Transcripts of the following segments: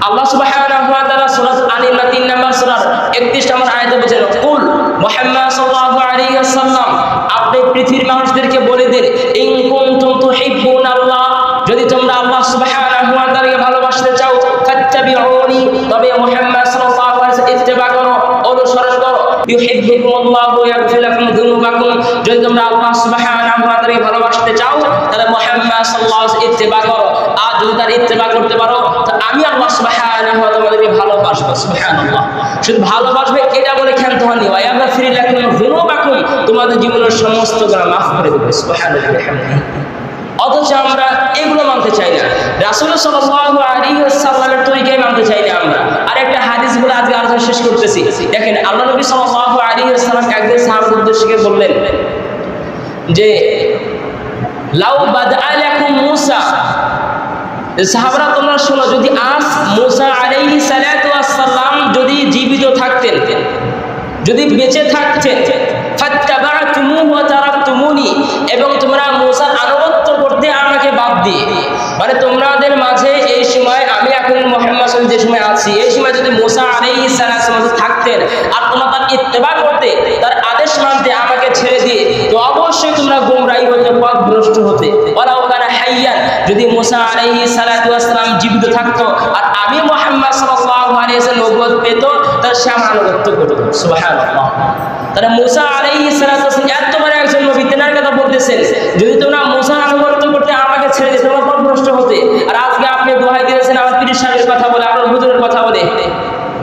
আল্লাহ সুবহানাহু ওয়া তাআলা সূরা আল-ইমরান 3 নম্বর সূরার 31 নম্বর আয়াতে বলেছেন, কুল মুহাম্মদ সাল্লাল্লাহু আলাইহি ওয়াসাল্লাম, আপনি পৃথিবীর মানুষদেরকে বলে দিন, ইন কুনতুম তুহিব্বুনাল্লাহ, যদি তোমরা আল্লাহ সুবহানাহু ওয়া তাআলাকে ভালোবাসতে চাও, ফাত্তাবিউনি, তবে মুহাম্মদ সাল্লাল্লাহু আলাইহি ওয়াসাল্লাম ইত্তেবা করো, অনুসরণ করো, ইউহিব্বুকুমুল্লাহু ওয়া ইয়াগফির লাকুম যুনুবাকুম, যদি তোমরা আল্লাহ সুবহানাহু ওয়া তাআলাকে ভালোবাসতে চাও তাহলে মুহাম্মদ সাল্লাল্লাহু আলাইহি ওয়াসাল্লাম ইত্তেবা করো। আর যদি তার ইত্তেবা করতে পারো তো আমি আল্লাহ সুবহানাহু ওয়া তাআলা তোমাদেরকে ভালোবাসবো। সুবহানাল্লাহ, শুধু ভালোবাসবে এটা বলে ক্ষান্ত হননি, ওয়া ইয়াগফির লাকুম যুনুবাকুম, তোমাদের জীবনের সমস্ত গুনাহ মাফ করে দেবে। সুবহানাল্লাহ। অথচ আমরা এগুলো মানতে চাই না, রাসূল সাল্লাল্লাহু আলাইহি ওয়াসাল্লামের তরিকায় মানতে চাই না আমরা। আর একটা হাদিস বলে আজকে আলোচনা শেষ করতেছি। দেখেন, আল্লাহ নবী সাল্লাল্লাহু আলাইহি ওয়াসাল্লাম একদিন সাহাবাদের উদ্দেশ্যে বললেন যে লাউ বাদআ লাকুম মূসা, সাহাবারা তোমরা শোনো, যদি আজ মূসা আলাইহিস সালাতু ওয়াস সালাম যদি জীবিত থাকতেন, যদি বেঁচে থাকতেন, ফাত্তাবা'তুমুহু ওয়া তারাকতুমুনি, এবং তোমরা মূসার আনুগত্য করতে আমাকে বাদ দিয়ে, মানে তোমাদের মাঝে এই সময় আমি এখন মুহাম্মদ সাল্লাল্লাহু আলাইহি ওয়াসাল্লাম যে সময় আছি এই সময় যদি মূসা আলাইহিস সালাম থাকতেন আর তোমরা তার ইত্তেবা করতে, তার আদেশ মানতে, আমাকে ছেড়ে দিয়ে, তো অবশ্যই তোমরা গোমরাহি হতে, পথভ্রষ্ট হতে। ওয়ালাউ কানা হাইয়ান, যদি মূসা আলাইহিস সালাম জীবিত থাকতো আর আমি মুহাম্মদ সাল্লাল্লাহু আলাইহি ওয়াসাল্লাম নবুয়ত পেত, তার সে আমার আনুগত্য করত। সুবহানাল্লাহ। তারা মূসা আলাইহিস সালাম এত বড় একজন নবী, তেনার কথা বলতেছেন, যদি তোমরা মূসার আনুগত্য করতে আমাকে ছেড়ে দিতে, তোমরা পথভ্রষ্ট হতে। আর আজকে আপনি দোহাই দিয়েছেন আমার পীর সাহেবের কথা বলে, আপনার হুজুরের কথা বলে।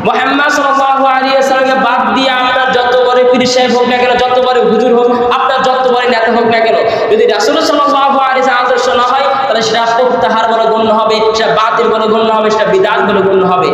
মুহাম্মদ সাল্লাল্লাহু আলাইহি ওয়াসাল্লামকে বাদ দিয়ে আপনার যত বড় পীর সাহেব হোক না কেন, যত বড় হুজুর হোক, আপনার যত বড় নেতা হোক না কেন, যদি রাসূল সাল্লাল্লাহু আলাইহি ওয়াসাল্লাম আদর্শ না হয় তাহলে সেটা প্রত্যাহার বলে গণ্য হবে, সেটা বাতিল বলে গণ্য হবে, সেটা বিদআত বলে গণ্য হবে।